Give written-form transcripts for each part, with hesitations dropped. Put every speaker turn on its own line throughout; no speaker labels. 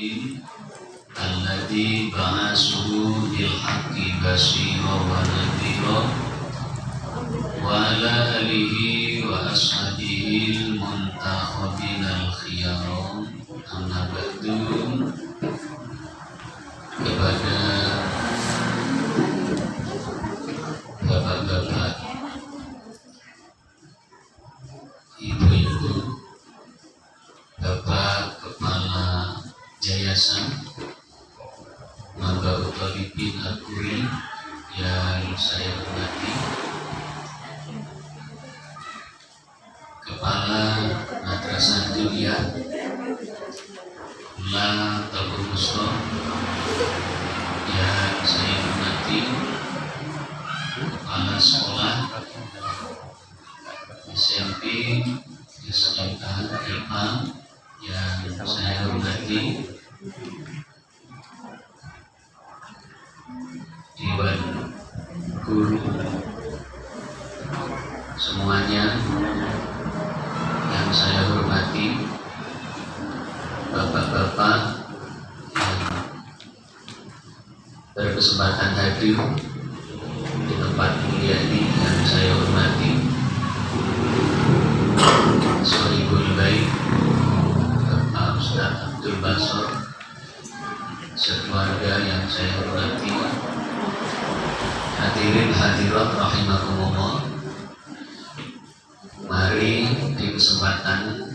Muhammadin alladzi ba'athahu bil haqqi basyira wa nadhira wa ala alihi wa ashabihi al-muntakhabin al-khiyar. Amma ba'du. Kepada bapak-bapak, ibu-ibu, bapak kepala yayasan Maba Uthalibin Al-Quri yang saya hormati, kepala Madrasah Kuliah La Tabur Muslim yang saya hormati, kepala sekolah SMP, SMK, IPA yang saya hormati, Dewan Guru semuanya yang saya hormati, bapak-bapak yang berkesempatan hadir di tempat mulia ini yang saya hormati, Sohibul Baik Bapak Ustaz Abdul Basor, sekeluarga yang saya hormati, hadirin hadirat rahimakumullah. Mari di kesempatan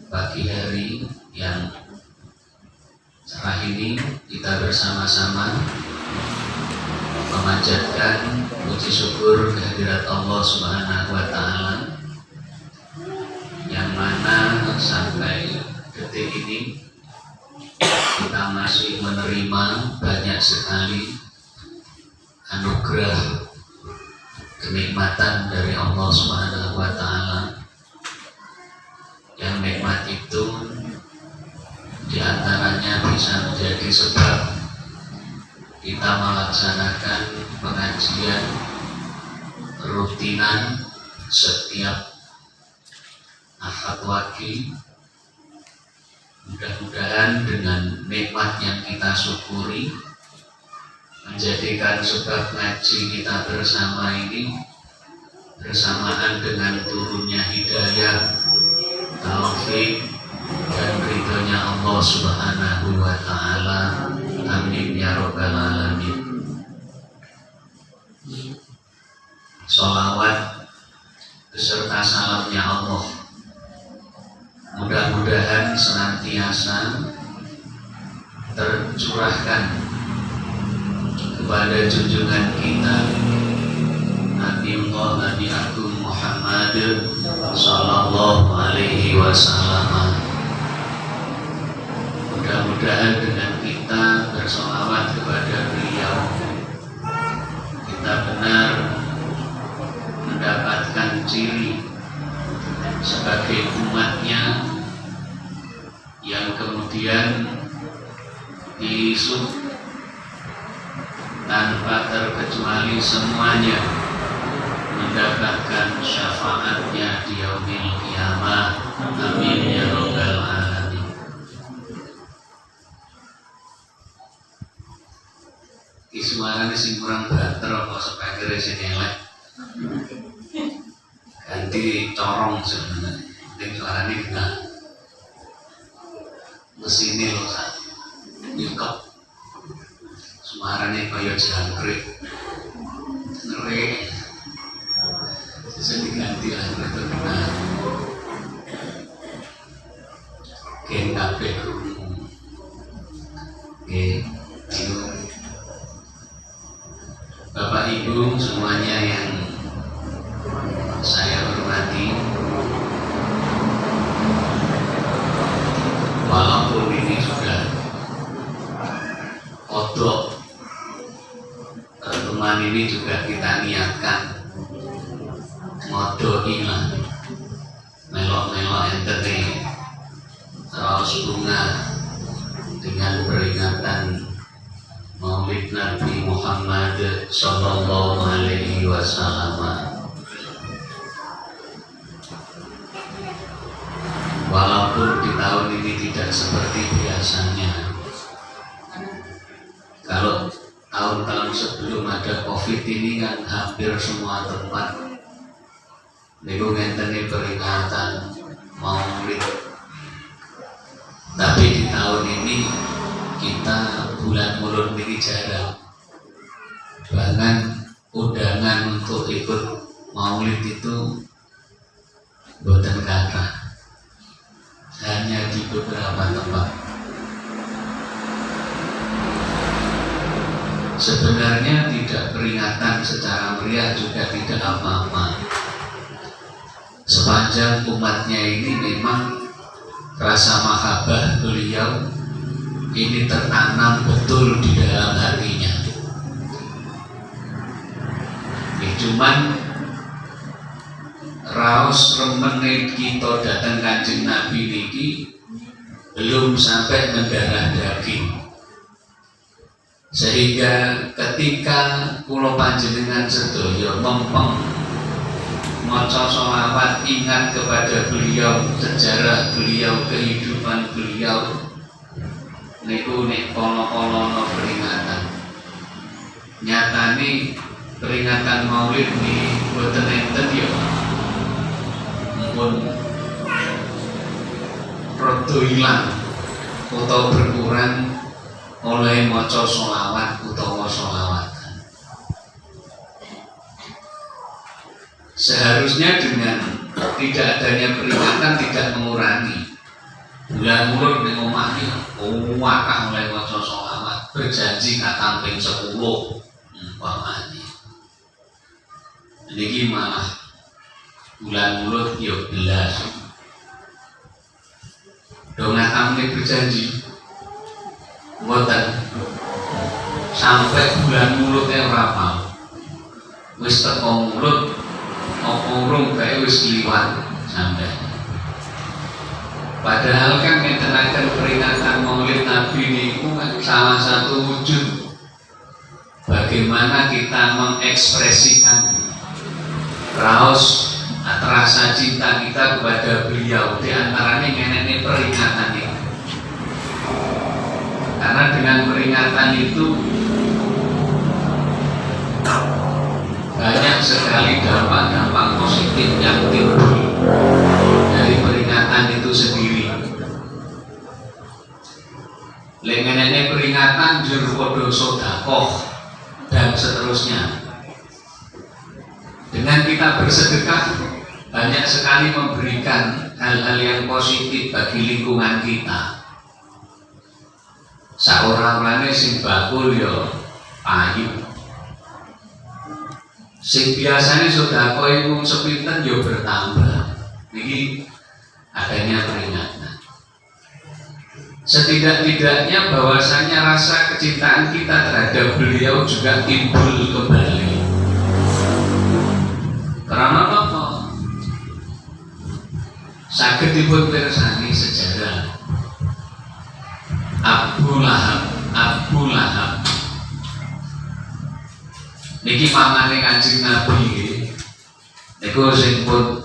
pagi hari yang cerah ini kita bersama-sama memanjatkan puji syukur kehadirat Allah Subhanahu wa Ta'ala, yang mana sampai detik ini kita masih menerima banyak sekali anugerah kenikmatan dari Allah Subhanahu wa Ta'ala. Yang nikmat itu diantaranya bisa menjadi sebab kita melaksanakan pengajian rutinan setiap Ahad Wage. Mudah-mudahan dengan nikmat yang kita syukuri menjadikan sebab ngaji kita bersama ini bersamaan dengan turunnya hidayah, taufik dan ridhonya Allah Subhanahu wa Ta'ala. Amin ya rabbal alamin. Sholawat beserta salamnya Allah mudah-mudahan senantiasa tercurahkan kepada junjungan kita Nabi Agung Muhammad sallallahu alaihi wasallam. Mudah-mudahan dengan kita bersolawat kepada beliau, kita benar mendapatkan ciri sebagai umatnya yang kemudian diisup tanpa terkecuali semuanya mendapatkan syafaatnya di yaumil qiyamah. Amin ya rabbal alamin. Ki suarane sing kurang banter apa speaker sing elek. Ganti corong sebenarnya. Ning suarane enggak. Mesine lho Sak. Nyekep. Suarane kaya jangkrik. Ngeri. Bisa diganti lah terkenal. Ken kabeh krungu. Bapak Ibu semuanya yang saya hormati, walaupun ini sudah kodok, pertemuan ini juga kita niatkan ngodoki lah, melok-melok entene raos bunga dengan peringatan Maulid Nabi Muhammad sallallahu alaihi wasallam. Walaupun di tahun ini tidak seperti biasa, biasanya kalau tahun-tahun sebelum ada COVID ini kan hampir semua tempat niku ngenteni peringatan Maulid. Tapi di tahun ini kita bulan Mulud ini jarang. Bahkan undangan untuk ikut Maulid itu boten kathah. Hanya di beberapa tempat. Sebenarnya tidak peringatan secara meriah juga tidak apa-apa. Sepanjang umatnya ini memang rasa mahabbah beliau ini tertanam betul di dalam hatinya. Cuman raos remene kita datang Kanjeng Nabi niki belum sampai mendarah daging, sehingga ketika kula panjenengan sedaya mempeng maca sholawat ingat kepada beliau, sejarah beliau, kehidupan beliau, niku nek kono-kono peringatan. Nyatane peringatan Maulid ni boten enten ya. Pun rada ilang utawa berkurang oleh maca sholawat utawa sholawatan. Seharusnya dengan tidak adanya peringatan tidak mengurangi. Bulan Mulud ning omah iki akeh oleh maca sholawat, berjanji katam ping 10 umpamane. Niki malah bulan Mulud ya belas. Dong ngatamne berjanji mboten sampai bulan Mulud ora mau. Wis teko Mulud apa urung kae wis kliwat sampai. Padahal kan ngeten peringatan Maulid Nabi niku kan salah satu wujud bagaimana kita mengekspresikan raos rasa cinta kita kepada beliau. Di antaranya ngenekne peringatan itu. Karena dengan peringatan itu banyak sekali dampak-dampak positif yang timbul dari peringatan itu sendiri. Lengenene peringatan jur podo sodakoh dan seterusnya. Dengan kita bersedekah banyak sekali memberikan hal-hal yang positif bagi lingkungan kita. Saorang-orangnya sing bakul yo payu. Sing biasanya sedekah iku sepinten yo bertambah. Niki adanya peringatan. Setidak-tidaknya bahwasanya rasa kecintaan kita terhadap beliau juga timbul kembali. Karena apa? Saged dipun pirsani sejarah Abu Lahab niki pamane Kanjeng Nabi niku sing pun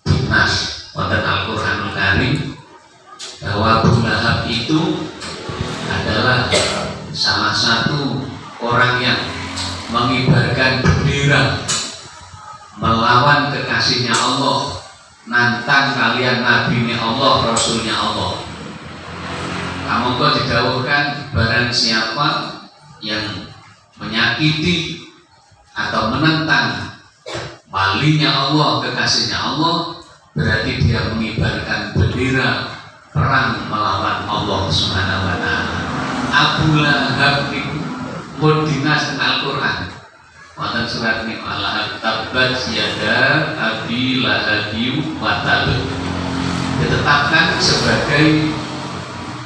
dinas wonten Al-Qur'anul Karim bahwa Abu Lahab itu adalah salah satu orang yang mengibarkan bendera melawan kekasihnya Allah, nantang kalian nabi-nya Allah, rasulnya Allah. Kamu kok didhawuhkan barang siapa yang menyakiti atau menentang walinya Allah, kekasihnya Allah, berarti dia mengibarkan bendera perang melawan Allah Subhanahu wa taala. Abu Lahab itu pun dinas Al-Qur'an. Wonten surat ini Allah tabat yada Abi Lahabi wa tab. Ditetapkan sebagai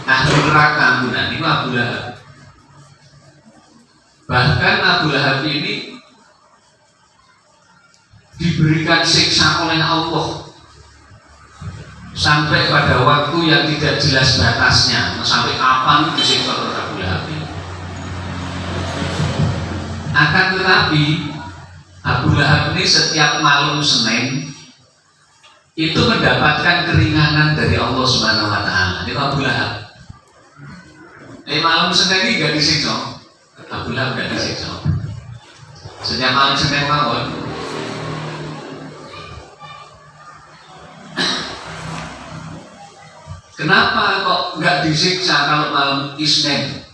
ahli neraka guna ini Abu Lahab. Bahkan Abu Lahab ini diberikan siksa oleh Allah sampai pada waktu yang tidak jelas batasnya. Sampai kapan disiksa oleh Abu Lahab ini? Akan tetapi Abu Lahab ini setiap malam Senin itu mendapatkan keringanan dari Allah Subhanahu wa taala. Itu Abu Lahab. Malam Senin ini gak disiksa. Abu Lahab gak disiksa. Sejak malam Senin mawon. Kenapa kok nggak disiksa kalau malam Isnin?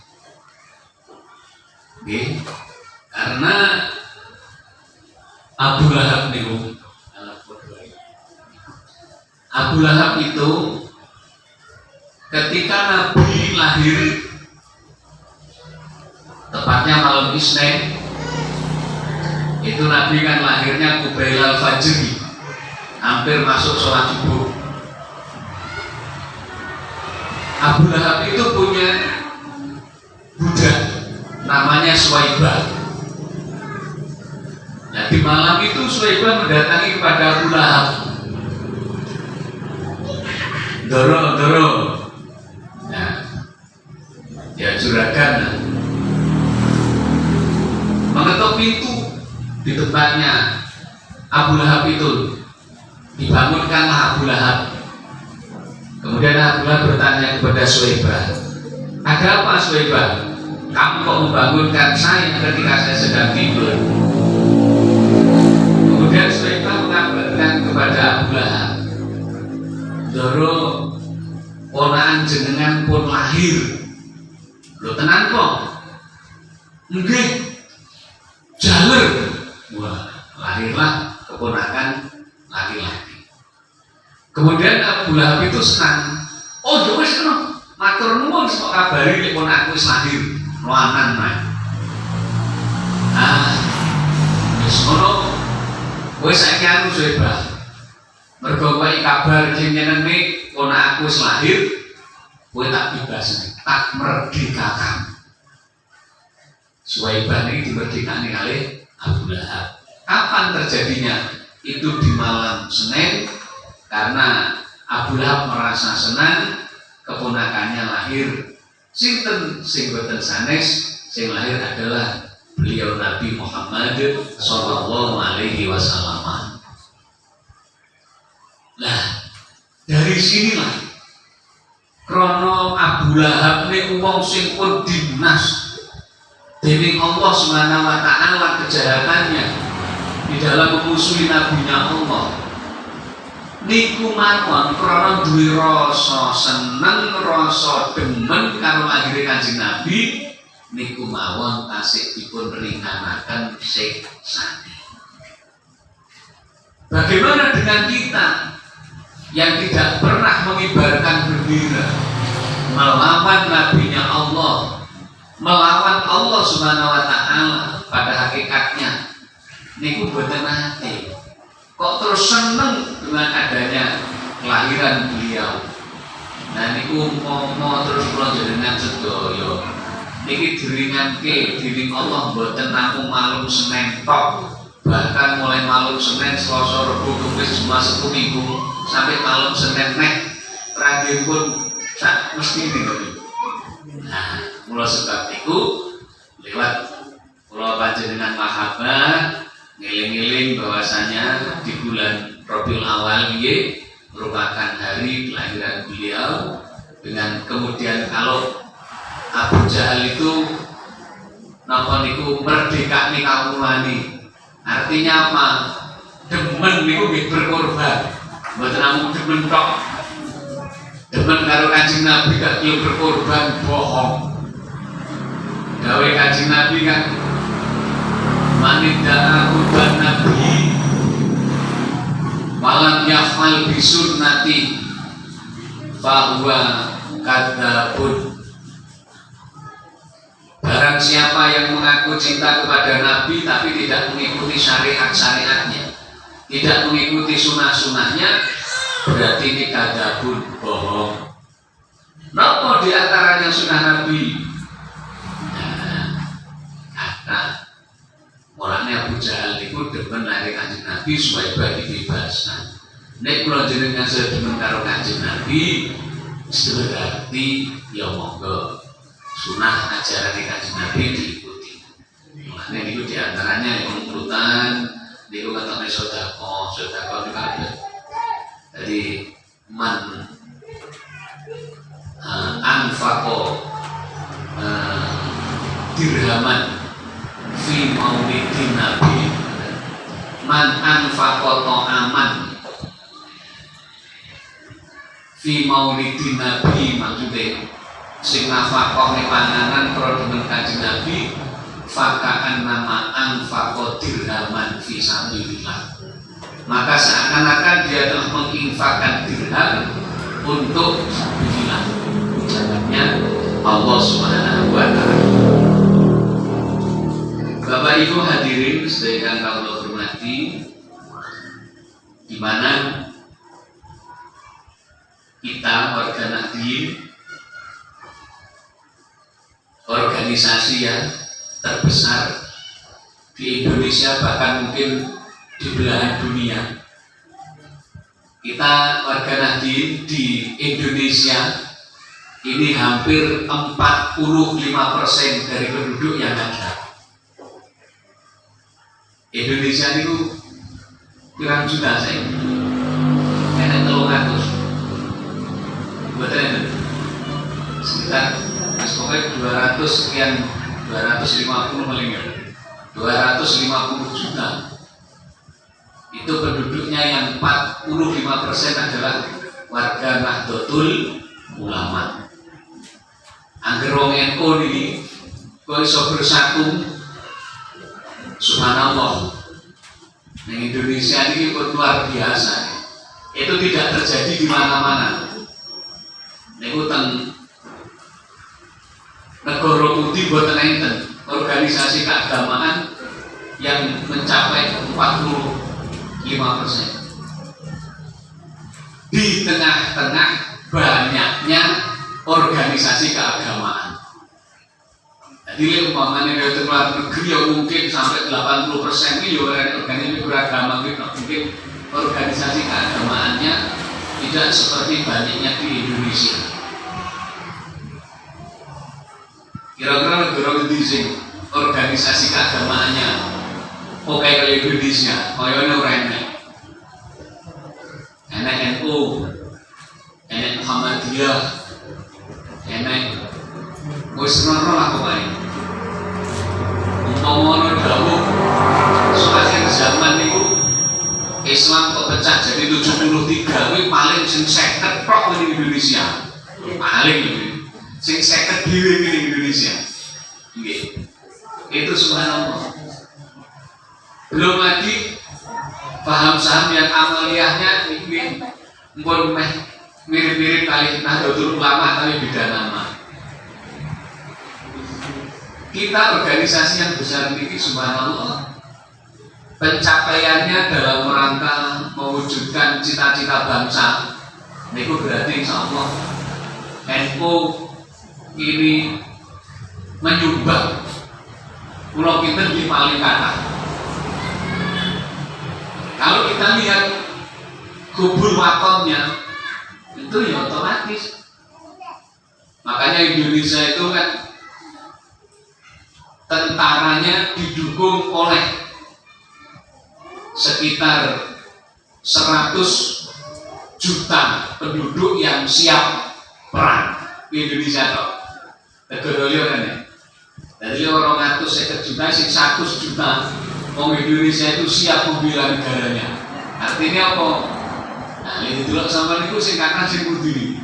Oke. Karena Abu Lahab itu ketika Nabi lahir, tepatnya malam Isnin, itu Nabi kan lahirnya Qubailal Fajri, hampir masuk sholat subuh. Abu Lahab itu punya budak namanya Suwaibah. Nah, di malam itu Suwaibah mendatangi kepada Abu Lahab. Doro. Nah, ya juragan. Mengetuk pintu di tempatnya Abu Lahab itu. Dibangunkanlah Abu Lahab. Kemudian Abu Lahab bertanya kepada Suwaibah, ada apa Suwaibah? Kamu kok membangunkan saya ketika saya sedang tidur? Kemudian Suwaibah mengabarkan kepada Abu Lahab, Doro, ponaan jenengan pun lahir. Lo tenan kok? Nggih, jaler. Wah, lahirlah keponakan laki-laki. Kemudian Abu Lahab itu senang. Oh, ya wis kena. Matur nuwun kok kabari nek ponakku wis lahir. Lanang nae. Wis ngono. Wis saiki aku Suwaibah. Mergo kowe kabar jenengan iki ponakku wis lahir, kowe tak bebasne, tak merdekakan. Suwaibah ini dimerdekani oleh Abu Lahab. Kapan terjadinya? Itu di malam Senin. Karena Abu Lahab merasa senang keponakannya lahir. Sinten sing boten sanes, sing lahir adalah beliau Nabi Muhammad sallallahu alaihi wasallam. Nah, dari sinilah krono Abu Lahab ini wong sing pun dinas dening Allah Subhanahu wa taala kejahatannya di dalam memusuhi nabinya Allah. Niku mawon krana duwe rasa seneng, rasa demen karo lahire Kanjeng Nabi, niku mawon tasih dipun ringanake siksane. Bagaimana dengan kita yang tidak pernah mengibarkan bendera melawan nabinya Allah, melawan Allah Subhanahu wa taala? Pada hakikatnya niku boten nate. Kok terus seneng dengan adanya kelahiran beliau. Nah niku umpama terus kula jenengan sedaya niki diringanke dening Allah mboten namung malam Senin tok, bahkan mulai malam Senin, Selasa, Rabu, Kamis, Jumat, Sabtu, Minggu sampai malam Senin nek ragipun sak mesti niku. Nah, mula sebab niku lewat kula panjenengan mahabbah ngiling-ngiling bahwasanya di bulan Rabiul Awal ini merupakan hari kelahiran beliau. Dengan kemudian kalau Abu Jahal itu napa niku merdekani kawulane, artinya apa? Demen niku nggih berkorban, mboten namung demen tok. Demen karo Kanjeng Nabi gak gelem berkorban, bohong. Gawe Kanjeng Nabi kan manidda'a hubban nabi walam yaf'al bisunnati fahuwa kadzabun. Barang siapa yang mengaku cinta kepada Nabi tapi tidak mengikuti syariat-syariatnya, tidak mengikuti sunnah-sunnahnya, berarti ini kadzabun, bohong. Napa di antaranya sunnah Nabi? Kata orangnya Abu Jahal itu demen lahir Kanjeng Nabi supaya dibebaskan. Nek kula jenengan sedemen karo Kanjeng Nabi, berarti ya monggo sunah ajaran Kanjeng Nabi diikuti. Makanya itu diantaranya yang urutan niku katane sedekah di kabeh. Jadi man anfaqo dirhaman fi maulidin nabi man anfaqa ta'aman fi maulidin nabi, maksudnya sing nafaqah ning panganan produk Kanjeng Nabi fakaan nama anfaqa dirhaman fi sabilillah, maka seakan-akan dia telah menginfakkan dirham untuk sabilillah, jalannya Allah Subhanahu wa ta'ala. Bapak Ibu hadirin sedaya kang kula hormati, di mana kita warga Nahdien, organisasi yang terbesar di Indonesia, bahkan mungkin di belahan dunia. Kita warga Nahdien di Indonesia ini hampir 45% dari penduduk yang ada. Indonesia itu pirang juta saya, enak 300, betul sekitar pokoknya 200 sekian, 250 paling 250 juta. Itu penduduknya yang 45% adalah warga Nahdlatul Ulama. Angger wong NU niki kok iso bersatu, subhanallah. Di Indonesia ini luar biasa. Itu tidak terjadi di mana-mana. Niku teng negara putih boten enten organisasi keagamaan yang mencapai 45%. Di tengah-tengah banyaknya organisasi keagamaan. Jadi umpamanya dari luar negeri yang mungkin sampai 80% ini organisasi beragama gitu. Mungkin organisasi keagamaannya tidak seperti banyaknya di Indonesia. Kira-kira negara Indonesia organisasi keagamaannya oke kayak Indonesia, kayaknya remeh. Enak NU, enak Muhammadiyah, enak Muslimin lah pokoknya. Umpamanya dawuh akhir zaman itu Islam kok pecah jadi 73, ini paling sing 50 tok di Indonesia. Paling sing 50 dhewe di Indonesia. Nggih. Itu subhanallah. Belum lagi paham-paham yang amaliyahnya ini mpun mirip-mirip kali Nahdlatul Ulama tapi beda nama. Kita organisasi yang besar ini subhanallah, pencapaiannya dalam rangka mewujudkan cita-cita bangsa. Itu berarti insyaallah NU ini menyumbang pulau kita di paling kanan. Kalau kita lihat kubur watonnya itu ya otomatis. Makanya Indonesia itu kan tentaranya didukung oleh sekitar 100 juta penduduk yang siap perang di Indonesia toh. Negara liya kan ya. Dari 250 juta sing 100 juta orang Indonesia itu siap membela negaranya. Artinya apa? Nah, ini dulu sama niku sing kanan sing putih.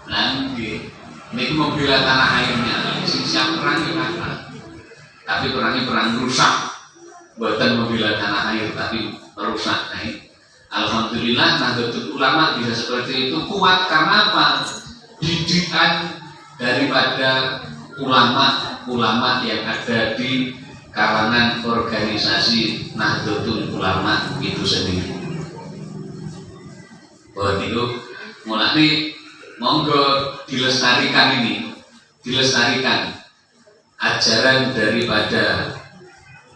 Nah, nggih. Niku membela tanah airnya. Sing siap perang ya kanan. Tapi perangnya perang rusak. Bukan membela tanah air tapi merusak. Nah, alhamdulillah Nahdlatul Ulama bisa seperti itu, kuat karena apa? Didikan daripada ulama-ulama yang ada di kalangan organisasi Nahdlatul Ulama itu sendiri. Buat itu mulai monggo dilestarikan ini, dilestarikan ajaran daripada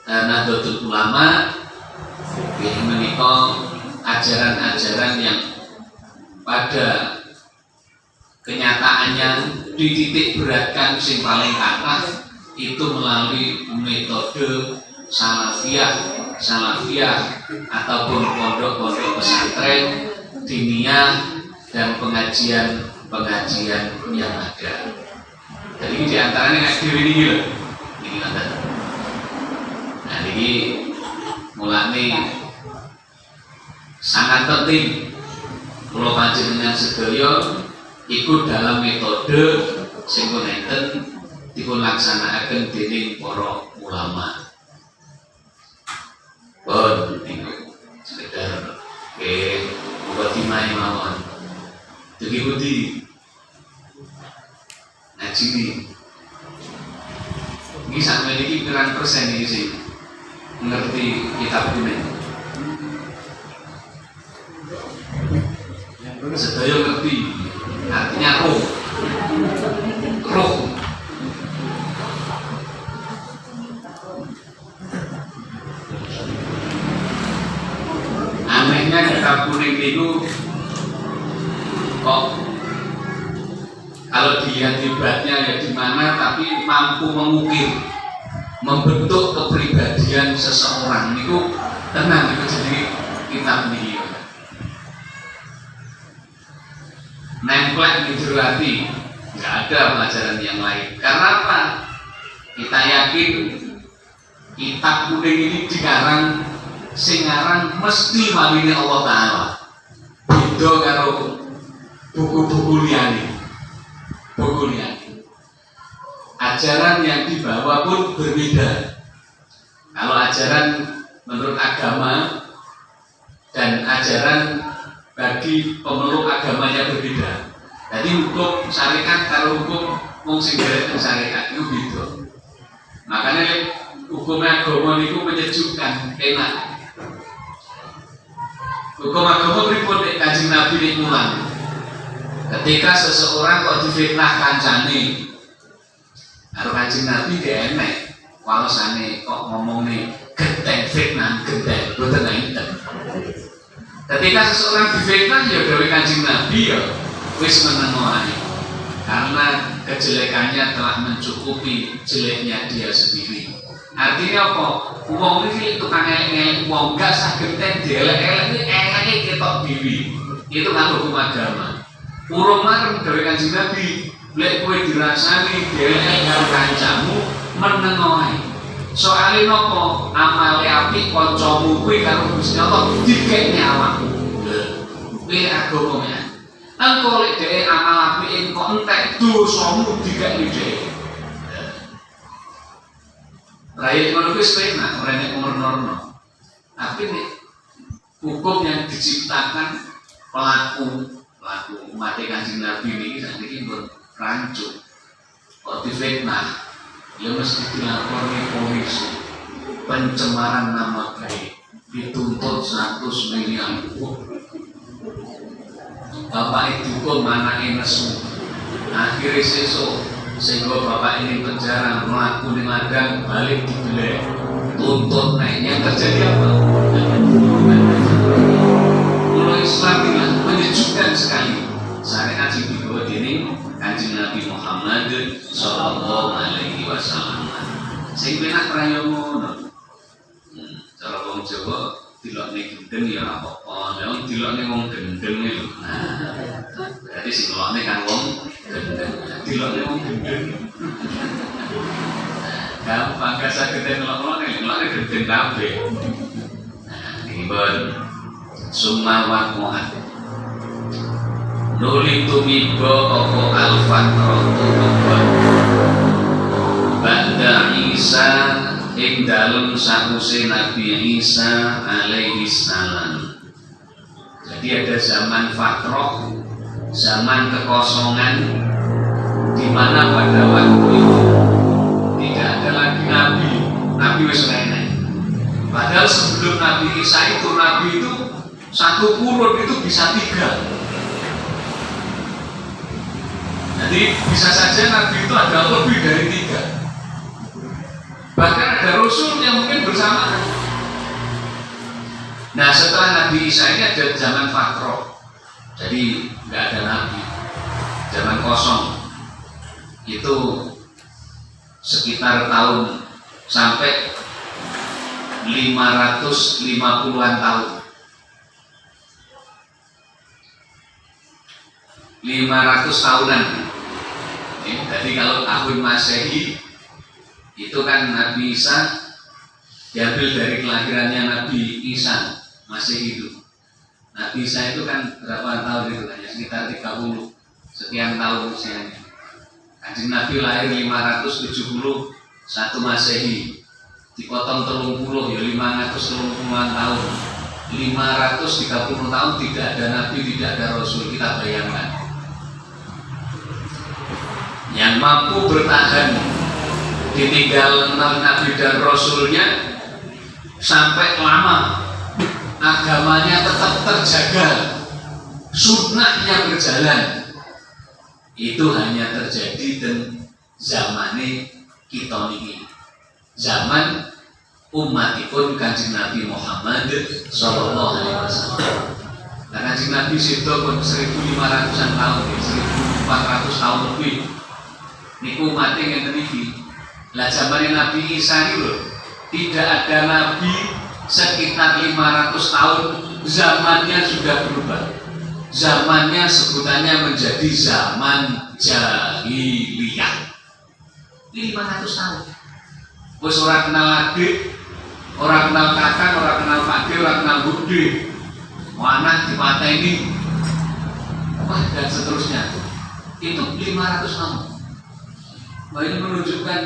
Nahdlatul Ulama yang menikah ajaran-ajaran yang pada kenyataannya dititik beratkan sing paling atas itu melalui metode salafiyah ataupun pondok-pondok pesantren diniyah dan pengajian yang ada. Jadi di antaranya kayak diri ini loh. Ini ngoten. Nah ini mulane sangat penting kula panjenengan sedaya ikut dalam metode sing punten dipun laksanakaken dening para ulama. Bon niku sekedar muga timai mawon. Dugi budi ngaji ini sampai ini pirang persen ini sih mengerti kitab ini. Sedaya ngerti artinya roh. Anehnya kitab kuning itu kok kalau dilihat hebatnya ya di mana, tapi mampu mengukir, membentuk kepribadian seseorang itu tenang itu jadi kitab ini nemplek di jero hati, nggak ada pelajaran yang lain. Karena apa? Kita yakin kitab kuning ini dikarang singarang mesti waline Allah Ta'ala. Beda karo buku-buku liyane. Ajaran yang dibawa pun berbeda. Kalau ajaran menurut agama dan ajaran bagi pemeluk agamanya berbeda. Jadi hukum syariat kalau hukum wong sing derek syariat itu beda. Makanya hukum agama itu menyejukkan, enak. Hukum agama pripun nek Kanjeng Nabi nek mulang. Ketika seseorang kok difitnah kancane karo Kanjeng Nabi dia enek walosane kok ngomong genteng fitnah genteng boten enten. Ketika seseorang difitnah ya dewe Kanjeng Nabi ya wis menengo ae. Karena kejelekannya telah mencukupi jeleknya dia sendiri. Artinya apa? Wong iki tukang elek-elek wong gak saged dielek-elek iki eleke ketok dhewe. Itu kan hukum agama. Urung marem dewe Kanjeng Nabi, lek kowe dirasani dielek karo kancamu menengo ae. Soale napa? Amale apik kancamu kuwi karo Gusti Allah dikekne awakmu. Kuwi agama. Engko lek dhewe amal apik kok entek dosamu dikekne dhewe. Rakyat ngono kuwi penak ora nek umur-umurno. Tapi nek hukum yang diciptakan pelaku umat Kanjeng Nabi ini sakniki pun rancu. Kok difitnah ya mesti dilapori polisi. Pencemaran nama baik dituntut 100 miliar. Bapak itu kok manake nesu. Akhirnya sesuk sehingga bapak ini penjara melaku di ladang balik dibelek tuntut naiknya terjadi apa? Mulai Islam ini menyejukkan sekali. Syariat yang dibawa dini Kanjeng Nabi Muhammad Sallallahu Alaihi Wasallam. Sing penak raya ngono. Cara wong Jawa dilokne gendeng ya apa-apa. Lah dilokne wong gendeng lho. Berarti sing dilokne kan wong gendeng. Dilokne wong gendeng. Gampang gak saged ngelok-ngelok gendeng kabeh. Nah, iki pun sumawat muat. Nuli tumiba apa al-fatratu Ba'da Isa ing dalem sakuse Nabi Isa alaihi salam. Jadi ada zaman fatroh, zaman kekosongan, di mana pada waktu itu tidak ada lagi Nabi wis enek. Padahal sebelum Nabi Isa itu Nabi itu satu kurun itu bisa 3. Jadi bisa saja Nabi itu ada lebih dari 3. Bahkan ada Rasul yang mungkin bersamaan. Nah setelah Nabi Isa ini ada zaman fatroh. Jadi nggak ada Nabi. Zaman kosong. Itu sekitar tahun sampai 550-an tahun. 500 tahunan. Jadi kalau tahun Masehi itu kan Nabi Isa diambil dari kelahirannya Nabi Isa masih hidup. Nabi Isa itu kan berapa tahun itu kan? Sekitar 30 sekian tahun usianya. Kanjeng Nabi lahir 571 Masehi, dipotong 30 ya 530-an tahun. 530 tahun tidak ada Nabi, tidak ada Rasul. Kita bayangkan. Yang mampu bertahan ditinggal Nabi dan Rasulnya sampai lama, agamanya tetap terjaga, sunnahnya berjalan, itu hanya terjadi dan zamane kita ini, zaman umatipun Kanjeng Nabi Muhammad Sallallahu Alaihi Wasallam. Nah, Kanjeng Nabi itu pun 1500-an tahun, 1400 tahun lebih. Niku umatnya yang teriki. Lah zaman Nabi Isa itu loh, tidak ada Nabi sekitar 500 tahun, zamannya sudah berubah. Zamannya sebutannya menjadi zaman jahiliyah. 500 tahun. Wis ora kenal adik, ora kenal kakak, ora kenal pakde, ora kenal bude. Anak dipateni. Wah, dan seterusnya. Itu 500 tahun. Nah, ini menunjukkan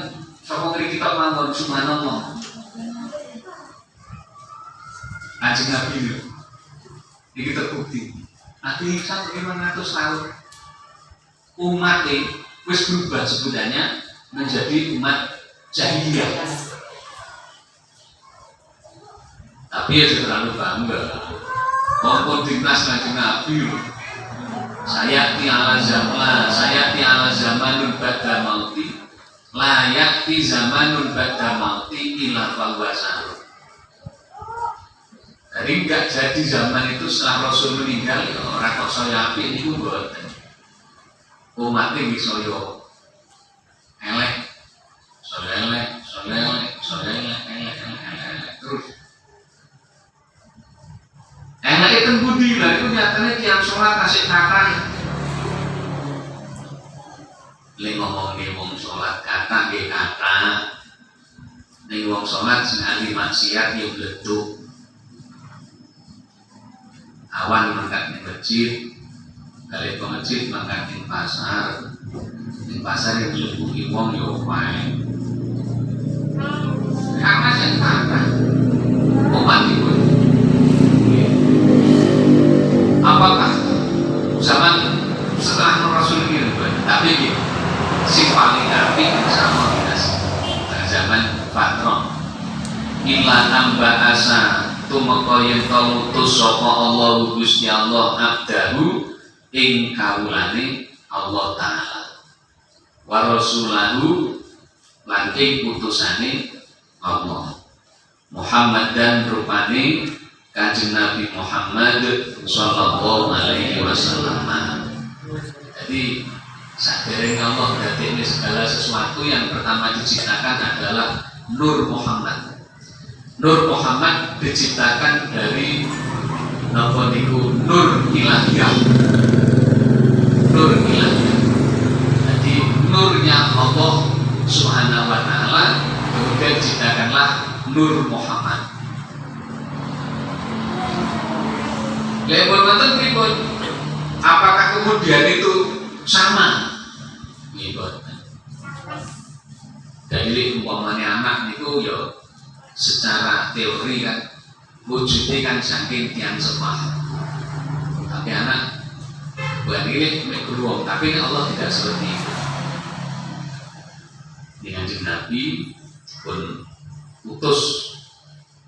sapa ngri kita mawon subhanallah. Kanjeng Nabi ini terbukti. Nabi Isa 500 tahun. Umatnya wis berubah sebutannya menjadi umat jahiliyah. Tapi ya terlalu bangga. Walaupun timnas Kanjeng Nabi, saya tiala zamanun ba'da mauti, layak di zamanun ba'da mauti ila falwasar. Jadi enggak jadi zaman itu setelah Rasul meninggal, ya orang kok saya api itu mboten. Umatnya bisa yo elek, elek terus. Enak itu budi lah, itu nyatanya tiang sholat kasih kata. Lek ngomong nih wong sholat kata nggih kata. Ning wong sholat sing ahli maksiat yo bleduk. Awan mangkat ning masjid, kali ke masjid mangkat ning pasar. Ning pasar yang dilebuhi wong yo wae. Apa sing kata? Umat itu. Apakah zaman setelah Rasul ini tapi gitu, si paling api sama kita zaman Fatrah ila nambah asa tumeka yen kautus sapa Allah Gusti Allah abdahu ing kawulane Allah Ta'ala wa rasulahu lan ing utusane Allah Muhammad dan rupane Kanjeng Nabi Muhammad Sallallahu Alaihi Wasallam. Jadi sadari Allah berarti ini segala sesuatu yang pertama diciptakan adalah Nur Muhammad. Nur Muhammad diciptakan dari Nur Ilahiyah. Nur Ilahiyah. Jadi nurnya Allah Subhanahu Wa Taala kemudian diciptakanlah Nur Muhammad. Level mantan pripun? Apakah kemudian itu sama? Nggih. Jadi umpamanya anak itu ya secara teori kan wujudnya kan saking tiang semah. Tapi anak bukan ini beruang, tapi Allah tidak seperti itu. Dengan Nabi pun utus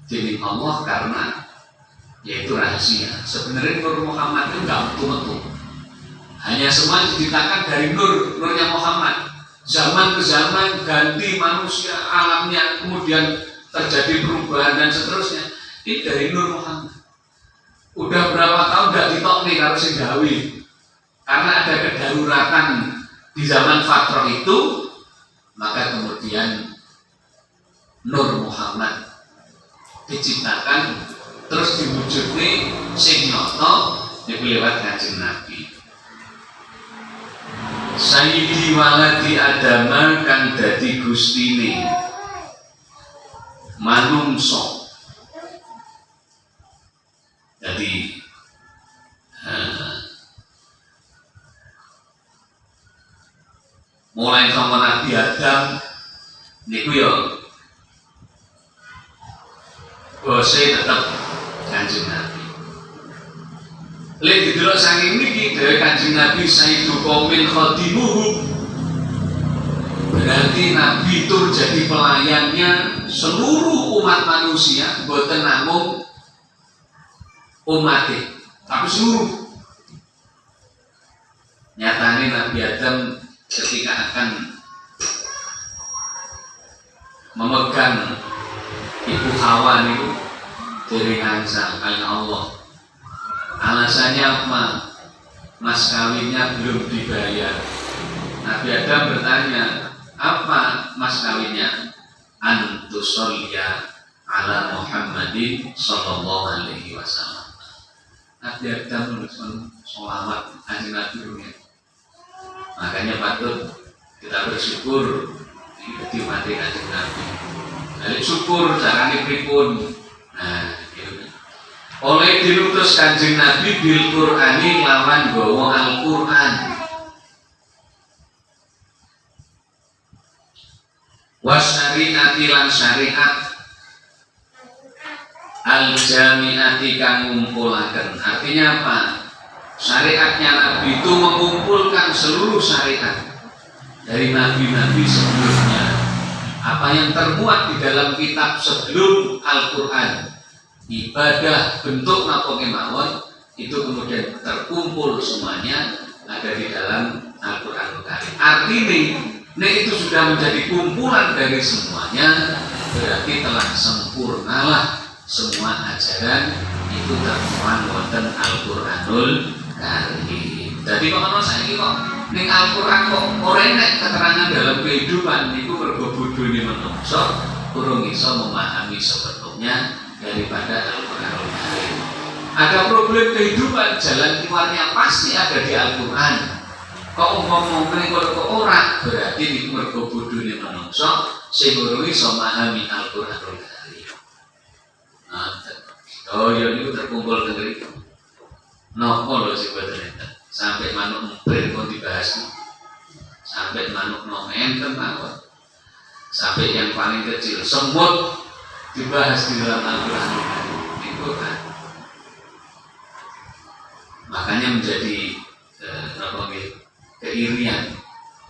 jadi Allah karena yaitu rahasia. Sebenarnya Nur Muhammad itu enggak betul-betul. Hanya semua diciptakan dari nurnya Muhammad. Zaman ke zaman ganti manusia alamnya, kemudian terjadi perubahan dan seterusnya. Ini dari Nur Muhammad. Udah berapa tahun enggak ditok nih harus gawe. Karena ada kedaruratan di zaman Fatrah itu, maka kemudian Nur Muhammad diciptakan terus diwujudne sing nyata niku lewat Kanjeng Nabi. Sayyidi waladi Adama kang dadi gustine manungso. Jadi mulai sama Nabi Adam niku ya bose tetap Kanjeng Nabi. Lek didelok saking niki dhewe Kanjeng Nabi Sayyidu Qaumin Khadimuhum, berarti Nabi itu jadi pelayannya seluruh umat manusia, boten namung umatnya, tapi seluruh. Nyatane Nabi Adam ketika akan memegang ibu Hawa niku dari ngancam oleh Allah. Alasannya apa? Mas kawinnya belum dibayar. Nabi Adam bertanya, apa mas kawinnya? Antusolya ala Muhammadin sallallahu alaihi wasallam. Nabi Adam menuliskan sholawat kanjeng Nabi. Makanya patut kita bersyukur di mati kanjeng Nabi. Dari syukur carane pripun? Nah, gitu. Oleh diutus kanjeng Nabi bil Qur'ani lawan gawa Al-Qur'an. Wasyari'ati lan syariat al-jami'ati kang ngumpulaken. Artinya apa? Syariatnya Nabi itu mengumpulkan seluruh syariat dari nabi-nabi sebelumnya. Apa yang termuat di dalam kitab sebelum Al-Quran, ibadah bentuk napa kemawon, itu kemudian terkumpul semuanya ada di dalam Al-Quran Karim. Artinya, itu sudah menjadi kumpulan dari semuanya, berarti telah sempurnalah semua ajaran itu termuat wonten Al-Quranul Karim. Jadi kok ana saiki kok ning Al-Quran kok ora enek keterangan dalam kehidupan niku mergo bodhone manungsa kurang iso memahami sebetulnya daripada Al-Quranul Karim. Ada problem kehidupan, jalan keluarnya pasti ada di Al-Quran. Kok ngomong-ngomong kok ora, berarti niku mergo bodhone manungsa sing ora iso memahami Al-Quranul Karim. Oh ya niku terkumpul teng mriku. Napa lho sing boten enten? Sampai manuk emprit pun dibahas, sampai manuk nomen mawon, sampai yang paling kecil semut dibahas di dalam Al-Quran. Makanya menjadi keirian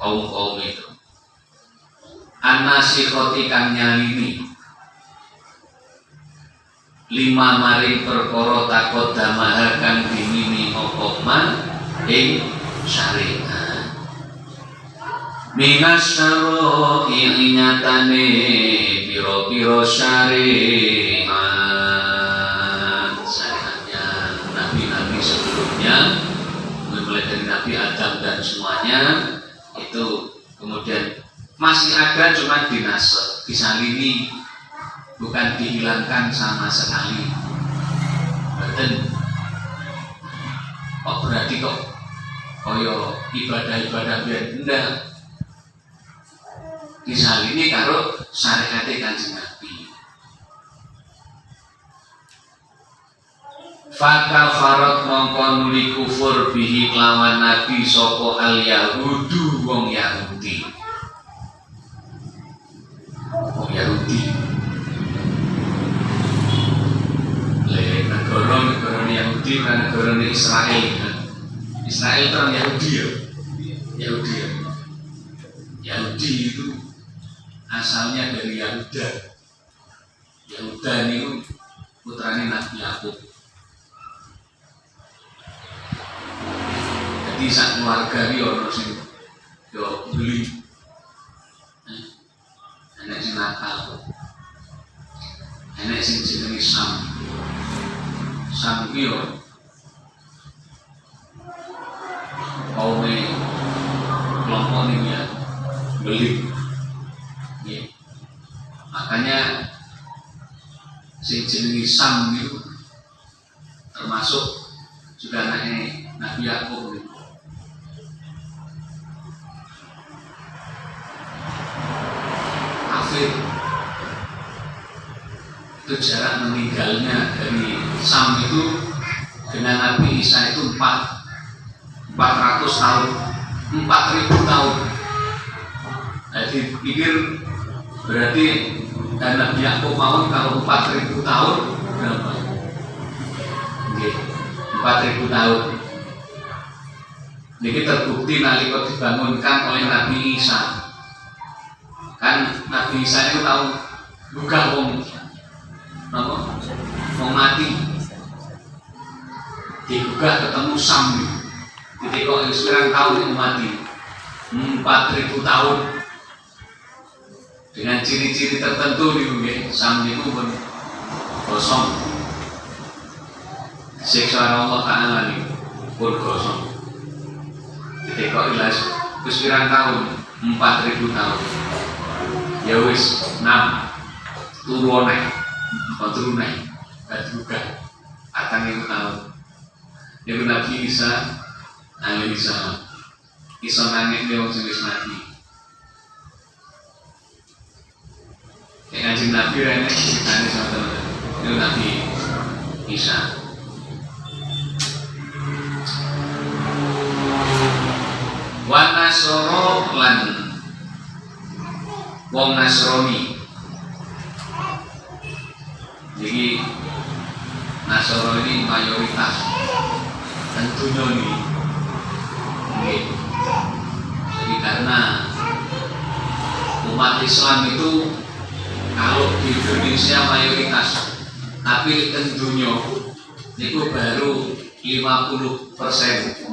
kaum itu. An-nasikhati kang nyalini 5 maring perkara takut damaha kang dimini okoman ing syariat. Minas syara'i nyatane piro-piro syariat, syariatnya nabi-nabi sebelumnya, mulai dari Nabi Adam dan semuanya itu kemudian masih ada, cuma dinasakh, disalini, bukan dihilangkan sama sekali. Kok berarti kok koyo ibadah-ibadah biar enggak disalini karo syariat Kanjeng Nabi. Fakafarat mongko nuli kufur bihi kelawan Nabi sapa al Yahudu wong Yahudi. Wong Yahudi. Negara Yahudi dan negara Israel. Israel itu orang Yahudi ya. Yahudi itu asalnya dari Yahuda. Yahuda ini putranya Nabi Yakub. Jadi sak keluarga ini orang sing yo beli. Enek sing nakal. Enek sing jenenge Sam. Sambil kaumnya kelompok ini ya beli ya. Makanya si jenengi Sam itu termasuk juga anaknya Nabi Yakub. Kafir jarak meninggalnya dari Sam itu dengan Nabi Isa itu 400 tahun, 4000 tahun. Jadi pikir berarti Nabi Yakub mau kalau 4000 tahun berapa? Oke, 4000 tahun. Ini terbukti nalika dibangunkan oleh Nabi Isa. Kan Nabi Isa itu tahu bukan wong mati. Digugah ketemu Sam. Ketika sekarang tahun yang mati 4000 tahun dengan ciri-ciri tertentu di Sam itu pun kosong. Siksa Allah Ta'ala ini pun kosong. Ketika ilas sekarang tahun 4000 tahun. Ya wis 6 turun naik gak juga akan itu tahun. Itu Nabi Isa alaihi salam iso nangis dia wong wis mati. Kanjeng Nabi rene ceritane sama teman. Itu Nabi Isa. Wa nasoro lan wong Nasrani. Jadi Nasoro ini mayoritas tentunya nih. Jadi karena umat Islam itu kalau di Indonesia mayoritas, tapi tentunya itu baru 50%.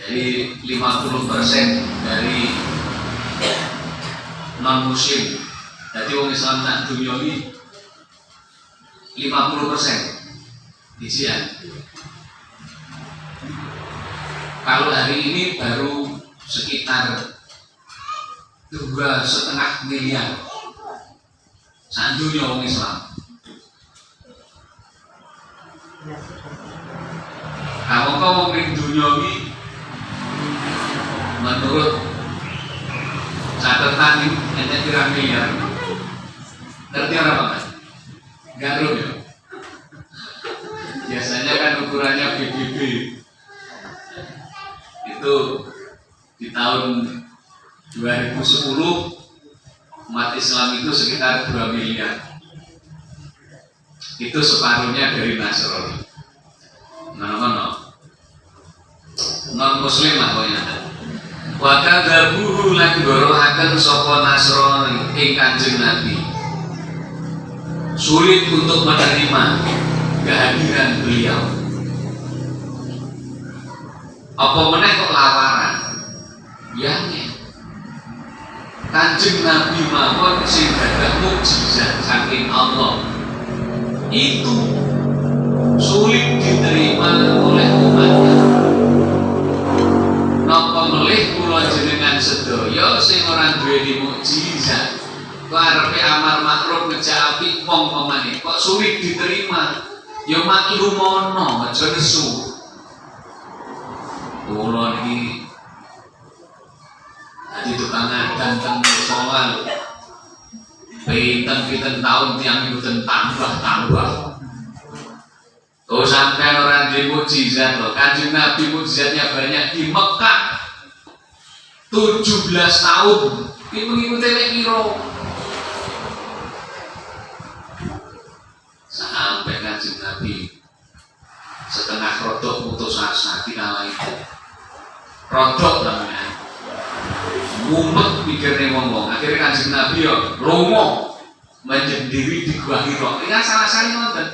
Jadi 50% dari non muslim. Jadi orang Islam tak dunia ini 50% isian. Kalau hari ini baru sekitar 2,5 miliar saat dunia orang Islam. Kalau kau orang dunia ini menurut catatan ini hanya kira miliar. Ngerti orang apa kan? Enggak tahu ya. Biasanya kan ukurannya PBB. Itu di tahun 2010 umat Islam itu sekitar 2 miliar. Itu separuhnya dari Nasrani. Non muslim lah pokoknya. Wa kadzabuhu lan gorohaken sapa Nasrani ing Kanjeng Nabi. Sulit untuk menerima kehadiran beliau. Apa meneh kok lawaran? Ya Kanjeng Nabi mawon sing gadah mukjizat saking Allah itu sulit diterima oleh umatnya. Napa melih kula jenengan sedaya sing ora duweni mukjizat karepe amar makruf ngejak apik wong pemane kok sulit diterima. Ya maklumono aja nesu. Kula niki dadi tukang adan teng soal. Pinten tahun tiang mboten tambah. Oh sampean ora duwe mukjizat lho. Kanjeng Nabi mukjizatnya banyak di Mekah. 17 tahun. Iki mengikuti nek piro? Sampai Kanjeng Nabi setengah rodok putus asa dikala itu. Rodok namanya. Mumet pikirnya ngomong. Akhirnya Kanjeng Nabi yo lomo menyendiri di Gua Hira. Ini salah-salah ngoten.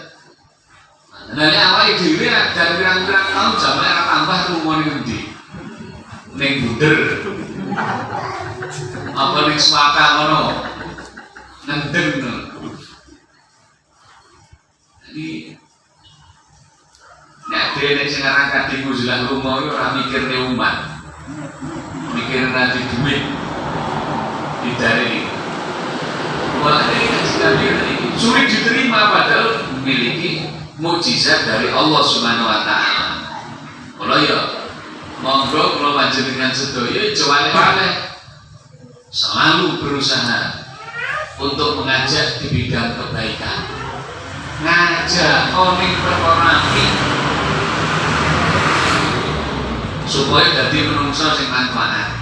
Nah ini awalnya dhewe dari pirang-pirang tahun jamaah tambah rumone ngendi? Ning bunder. Apa ning swaka ngono? Ngendeng ngono. Jadi nek dhewe sing aran kadhe muzilah rumah ora mikirne umat. Mikir nanti duit didari. Wah ini sulit diterima padahal memiliki mukjizat dari Allah Subhanahu wa Ta'ala. Kalau ya monggo kalau panjenengan sedaya jawale-wale selalu berusaha untuk mengajak di bidang kebaikan, ngajak oning perkara supaya dadi menungso sing manfaat.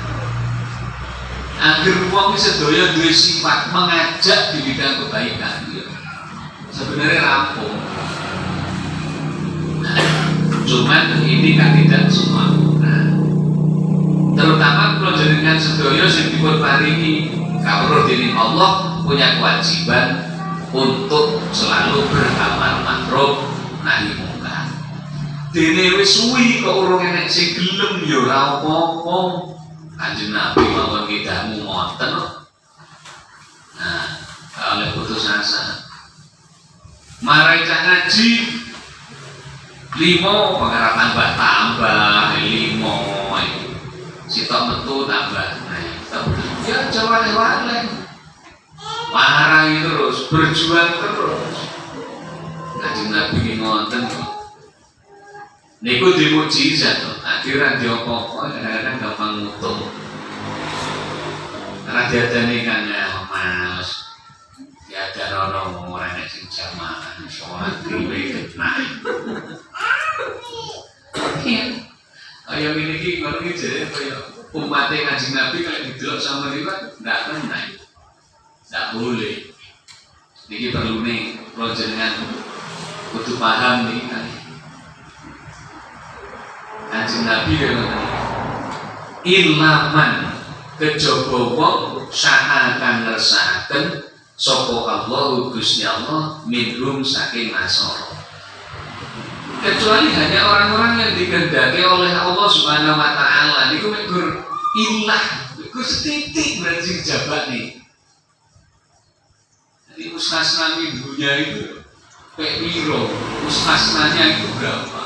Agar wong sedaya duwe sifat mengajak di bidang kebaikan, sebenarnya rampung. Cuman ini kan tidak semua. Terutama kalau jaringan sedaya sing dipun paringi kawruh dening Allah punya kewajiban untuk selalu beramal ma'ruf nahi mungkar. Dene wis suwi kok urung enek sing gelem ya ora apa-apa. Kanjeng Nabi mawon kidamu ngoten. Nah, oleh putus asa. Marai cak ngaji 5 pengarah tambah 5 sitok metu tambah. Nah, ya jawale-wale. Marai terus, berjuang terus. Kanjeng Nabi ki ngoten. Niku di mukjizat to. Akhiran di apa-apa kadang-kadang gampang ngutung. Karena diadani kan ya Mas. Ya ada orang nek sing jamaah salat dhewe ketnah. Ayo ngene iki ngono iki jare kaya umate Kanjeng Nabi kalau didelok sama liwat ndak menang. Ndak boleh. Niki perlu nih kula jenengan kudu paham nih kan. Kanjeng Nabi ilaman kejaba wong sa'akan ngersakaken sapa Allah Gusti Allah minhum saking nasara. Kecuali hanya orang-orang yang dikehendaki oleh Allah Subhanahu wa taala niku megur ilah, niku setitik berarti jabat nih. Jadi musnasna dunia itu kayak piro, musnasnanya itu berapa?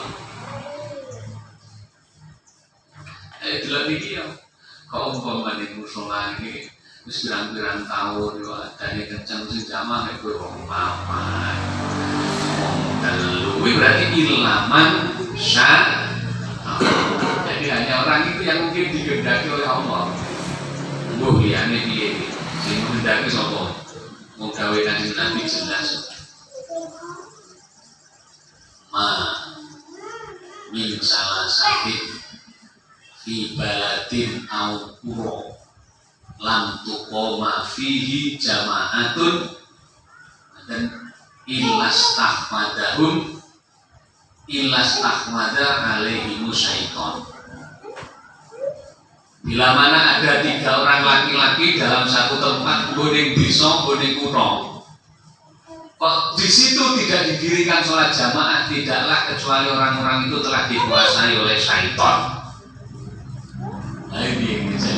Delok niki ya, kok umpamane musola iki wis pirang-pirang tahun yo adane kenceng sing jamaah nek wong papat. Wong telu berarti ilaman syah. Jadi hanya orang itu yang mungkin dikehendaki oleh Allah. Mbuh liyane piye? Sing dikehendaki sapa? Mau gawe Kanjeng Nabi jelas. Min salah sakit fi baladin au qura lam tuqama fihi jama'atun dan ilas tahmada alaihi syaiton. Bila mana ada 3 orang laki-laki dalam satu tempat, boning desa, boning kutha, kok di situ tidak didirikan sholat jamaah, tidaklah kecuali orang-orang itu telah dikuasai oleh syaiton. Nah ini yang bisa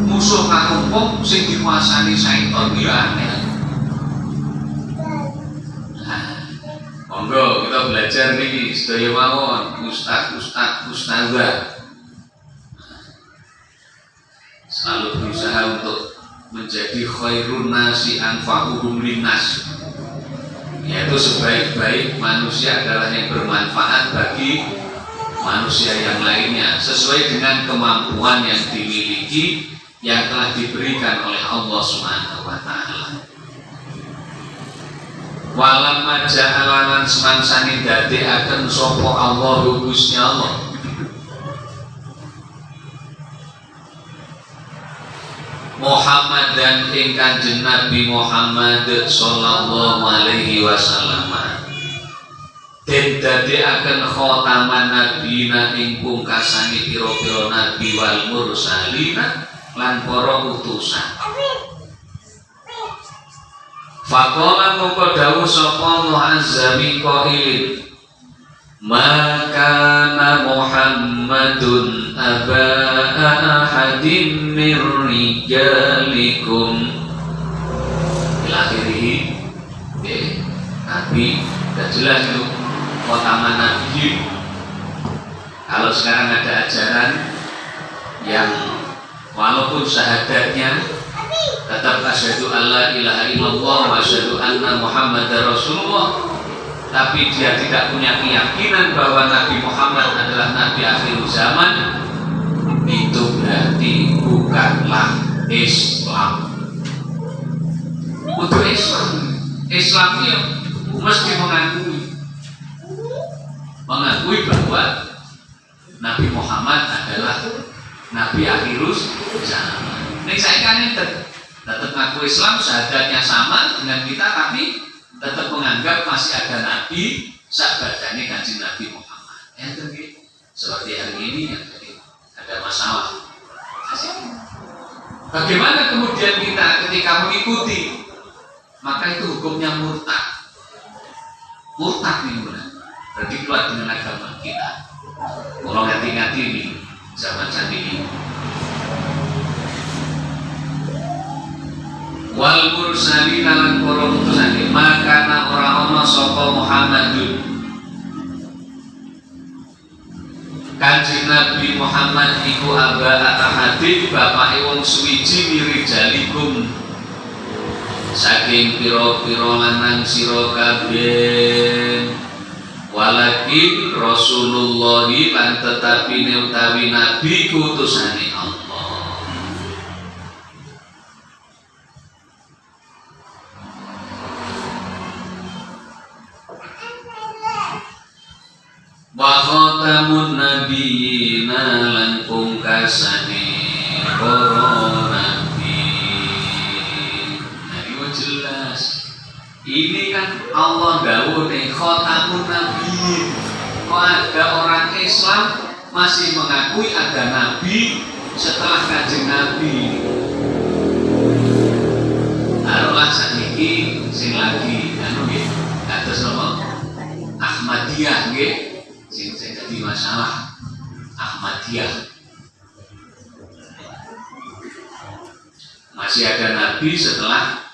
musuh karumpung sing dikuasani syaiton ya aneh. Monggo kita belajar niki sedaya mawon ustazah selalu berusaha untuk menjadi khairun nasi anfa'uhum linnas, yaitu sebaik-baik manusia adalah yang bermanfaat bagi manusia yang lainnya sesuai dengan kemampuan yang dimiliki yang telah diberikan oleh Allah Subhanahu wa taala. Walam maja'alanan semangsani dadekaken sapa Allah Gusti Allah Muhammad dan ing Kanjeng Nabi Muhammad sallallahu alaihi wasallam den dadekaken khotaman nabiyina ing pungkasane pira-pira nabi wal mursalina lan para utusan. Faqala mongko dawuh sapa Allah azza min qailin maka Muhammadun aba ahadin min rijalikum ilakhirih. Nabi sudah jelas itu khotaman nabi. Kalau sekarang ada ajaran yang walaupun syahadatnya tetap asyhadu alla ilaha illallah wa asyhadu anna muhammadar rasulullah, tapi dia tidak punya keyakinan bahwa Nabi Muhammad adalah Nabi akhir zaman, itu berarti bukanlah Islam. Untuk Islam, Islam itu mesti mengakui bahwa Nabi Muhammad adalah Nabi akhirus zaman. Nek saya kan tetap ngaku Islam, syahadatnya sama dengan kita, tapi tetap menganggap masih ada Nabi sabadane Kanjeng Nabi Muhammad. Seperti hari ini yang ada masalah. Bagaimana kemudian kita ketika mengikuti, maka itu hukumnya murtad. Murtad nih benar. Berarti keluar dengan agama kita. Kalau hati-hati nih zaman saat ini. Wal mursalina lan para utusane maka ora ana sapa Muhammadun. Kanjeng Nabi Muhammad iku aba ahadin bapake wong suwiji wirijalikum saking pira-pira lanang sira kabeh. Walakin Rasulullah lan tetapi utawi nabi kutusane Allah. Wa khatamun nabiyina lan pungkasane para nabi. Nah, ini jelas. Ini kan Allah dawuh ning khatamun nabiyyin. Kok ada orang Islam masih mengakui ada nabi setelah Kanjeng Nabi. Taruhlah sakniki sing lagi anu nggih, kados napa? Ahmadiyah nggih. Sing jadi masalah Ahmadiyah. Masih ada nabi setelah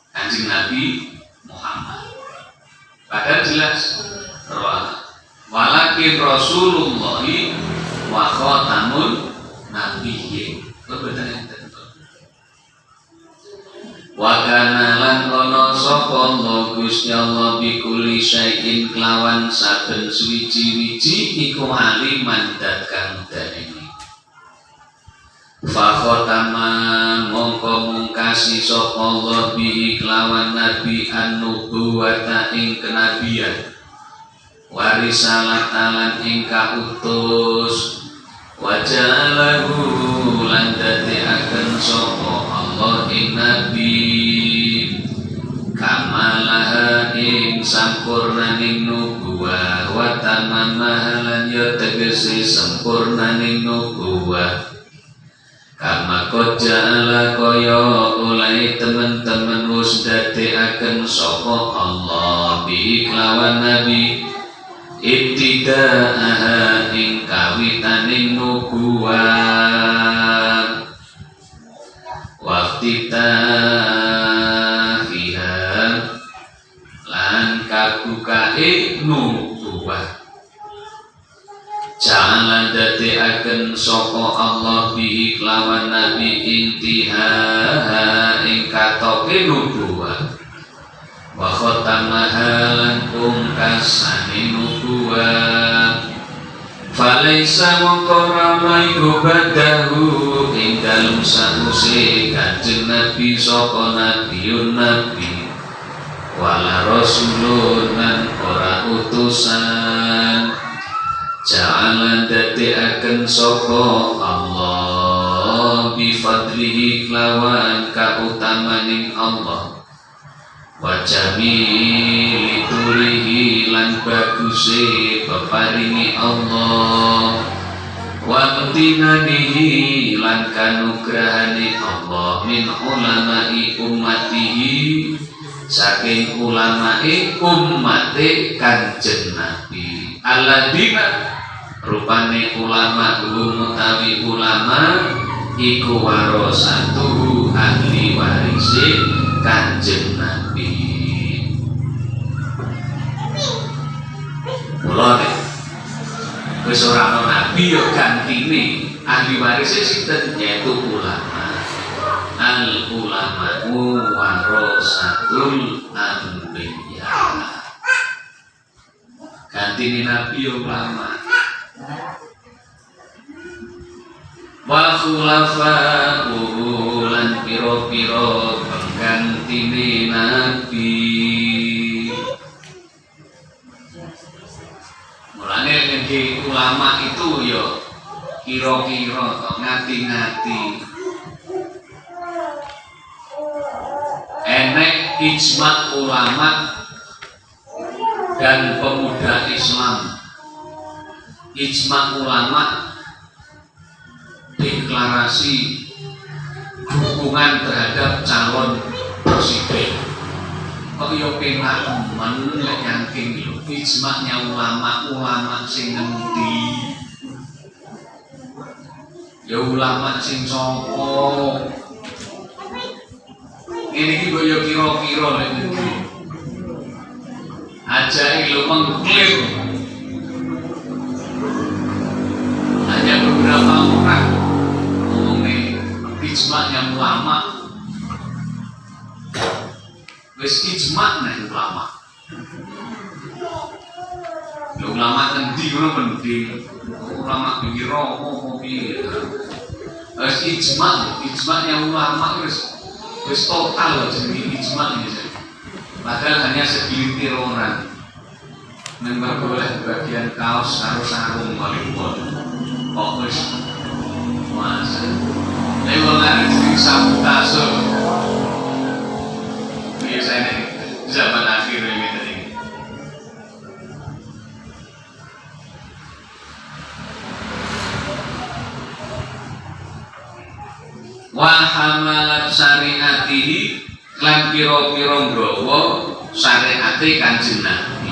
Kanjeng Nabi Muhammad. Padahal jelas walakin Rasulullah wa khatamun nabiyyin. Kebetulan wa kana lan ana sapa Allah Gusti Allah bi kulli syai'in kelawan saben suwiji-wiji iku aliman dakang dalene. Fa khatama mongko mungkasi sapa Allah bi kelawan nabi an-nubuwata ing kenabian wa risalatan ing kautus wa ja'alahu lan dadekaken sapa Allah ing nabi kamalaha ing sampurnaning nubuwah wa tamamaha lan ya tegese sampurnaning nubuwah kama koja'ala kaya oleh teman-teman wis dadekaken sapa Allah bi kelawan nabi ibtida'aha ing kawitaning nubuwah waktitafiha lan kabukae nubuwah jalan dadekaken sapa Allah bihi kelawan nabi intiha ing katoke nubuwah wa khatamaha lan pungkasane nubuwah falaisa mongkorama iku badahu ing dalem sause Kanjeng Nabi sapa nabiun nabi wala rasulun lan ora utusan ja'ala dadekaken sapa Allah bi fadlihi kelawan kautamaning Allah wa jamili turihi lan baguse peparingi Allah wa tinanihi lan kanugrahane Allah min ulamai ummatihi saking ulamae ummate Kanjeng Nabi alladzina rupane ulama mutawi ulama iku warasatuhu ahli warise Kanjeng Nabi. Mula nek wis ora ana nabi yo gantine ahli warise sinten yaitu ulama. Al ulama'u warasatul anbiya. Gantine nabi yo ulama. wa khulafa'uhu lan piro-piro penggantine nabi. Mulane nek ulama itu ya kira-kira to ngati-ngati. Enek ijma ulama dan pemuda Islam. Ijma ulama deklarasi dukungan terhadap calon presiden. Kok yo penak men lek yakin lho ijma'nya ulama sing ngendi? Ya ulama sing sapa? Ini iki yo kira-kira lek ngendi. Aja lho mengklaim hanya beberapa orang ngomongin ijma'nya ulama. Wis ijma' nek ulama. Ya ulama endi ngono penting. Ulama pikir apa piye. Wis ijma'nya ulama wis total jadi ijma' iki. Padahal hanya segelintir orang memang boleh bagian kaos sarung paling pol. Kok wis masa. Nek wong arep sabotase biasanya zaman akhir ini tadi. Wa hamalat syariatihi lan pira-pira nggawa syariate Kanjeng Nabi.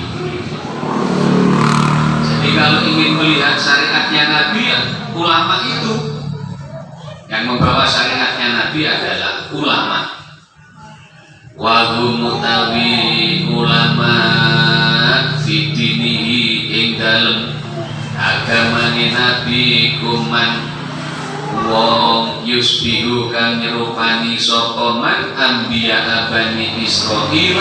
Jadi kalau ingin melihat syariatnya Nabi ya ulama itu yang membawa syariatnya Nabi adalah ulama. Wa hum mutawi ulama fi dinihi ing dalem agamane Nabi kuman wong yusbihu kang nyerupani sapa man anbiya Bani Israil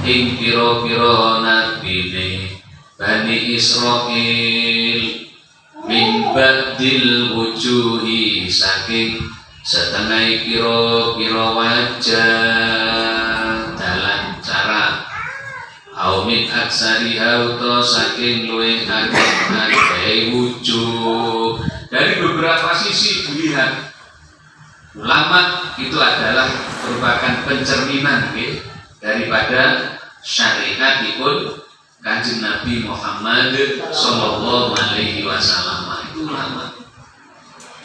ing pira-pira nabine Bani Israil min ba'dil wujuhi saking setengah pira-pira wajah dalam cara min aksari hauto saking luwih akeh wujud. Dari beberapa sisi dilihat ulama itu adalah merupakan pencerminan daripada syariatipun Kanjeng Nabi Muhammad sallallahu alaihi wasallam. Itu ulama.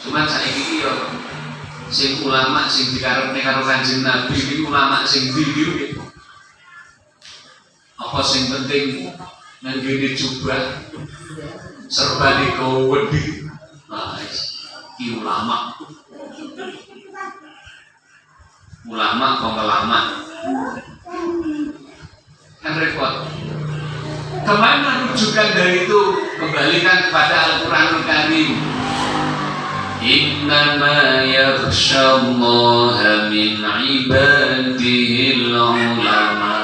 Cuman saiki yo sing ulama sing dikarepne karo Kanjeng Nabi iki ulama sing ndi apa sing penting nggene jubah serba digawe. Nah, iki ulama pengelama kan repot. Kemana rujukan dari itu? Kembalikan kepada Al-Quranul Karim. Innama yakhshallaha min ibadihil ulama.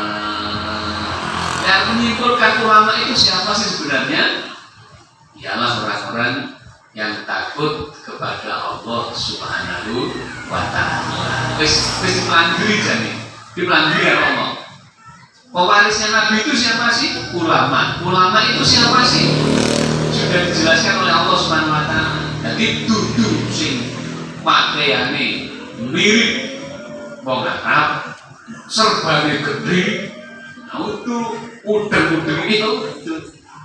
Yang menyimpulkan ulama itu siapa sih sebenarnya? Ialah orang-orang yang takut kepada Allah Subhanahu wa ta'ala. Wis dipelanggi jane. Dipelanggi ya Allah. Pewarisnya Nabi itu siapa sih? Ulama. Ulama itu siapa sih? Sudah dijelaskan oleh Allah Subhanahu wa ta'ala. Jadi dudu sing pakaiane mirip wong Arab, serbane gede, udeng-udeng itu.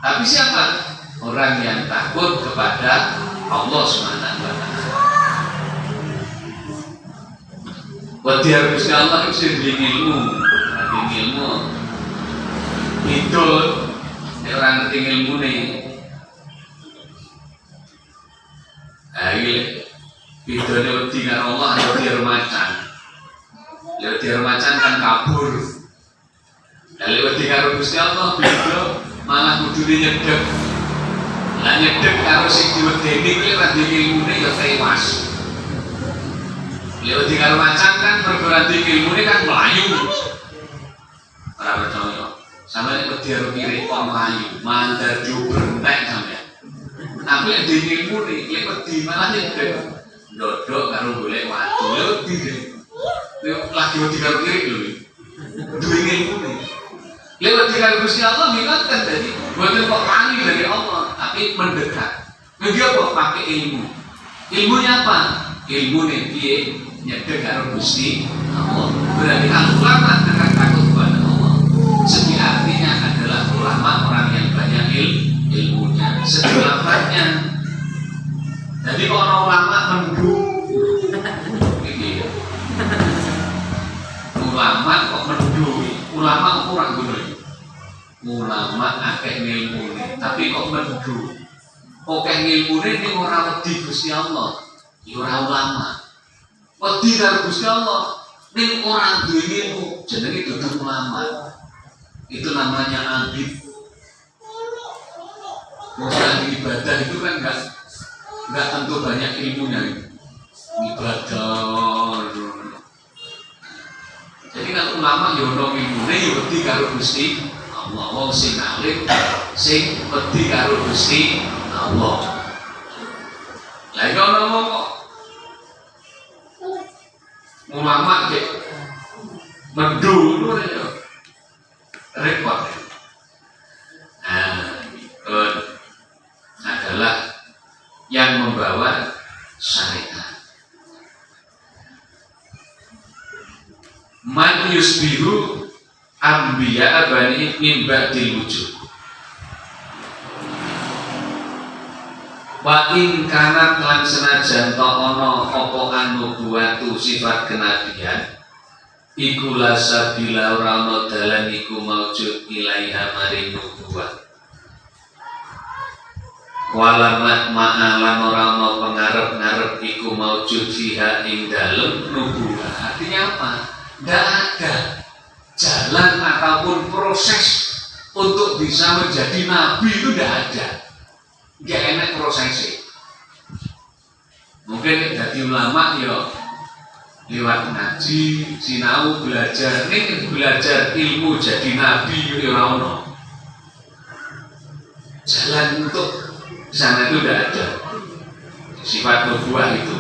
Tapi siapa? Orang yang takut kepada Allah Subhanahu wa ta'ala. Wa diharuskan Allah itu ilmu. Itu orang ngerti ilmu nih. Ayo, itu nih wedi karo Allah wedi remacan. Wedi remacan kan kabur. Lalu wedi karo Gusti Allah beda malah kudu nyedek. Lah nyedek karo sing diwedeni kuwi ra duwe ilmune ya tewas. Lewat di karo macan kan perguruan tinggi ilmune kan melayu. Ora percaya. Sampai nek wedi kiri kok melayu, mandar ju berentek sampean. Tapi nek di ilmune lek wedi malah nyedek. Dodok karo golek watu. Lha wedi deh. Lagi wedi karo kiri lho. Duwe ilmu. Lewat dengan Gusti Allah mengingatkan tadi, bukan kok lari dari Allah, tapi mendekat. Dia kok pakai ilmu. Ilmunya apa? Ilmu dia nyedek karo Gusti Allah. Berarti ulama dengan takut kepada Allah. Segi artinya adalah ulama orang yang banyak ilmunya. Segelapnya. Jadi orang ulama mendung. Ulama kok mendung. Ulama kurang guna. Ulama akeh ngilmune, tapi kok mendung. Akeh ngilmune ning ora wedi Gusti Allah. Ya ora ulama. Wedi karo Gusti Allah ning ora duwe ilmu, jenenge dudu ulama. Itu namanya abid. Masalah ibadah itu kan enggak tentu banyak ilmunya. Ibadah. Jadi kalau ulama ya ono ilmune ya wedi karo Gusti Allah. Wong sing alim sing wedi karo Gusti Allah. Lah iki ono kok ulama ke mendul ya. Repot. Nah, adalah yang membawa syariat. Man yusbihu anbiya bani min ba'dil wujud. Wa in kana lan senajan ta ana apa anubuwatu sifat kenabian iku lasabila ora ana dalan iku maujud ilaiha maring nubuwah. Walamat ma'alan ora ana pengarep-ngarep iku maujud fiha ing dalem nubuwah. Artinya apa? Tidak ada jalan ataupun proses untuk bisa menjadi nabi itu tidak ada. Gak enak prosesnya. Mungkin jadi ulama ya lewat ngaji, sinau, belajar. Ini belajar ilmu jadi nabi ya ono. Jalan untuk sana itu tidak ada. Sifat nubuwah itu.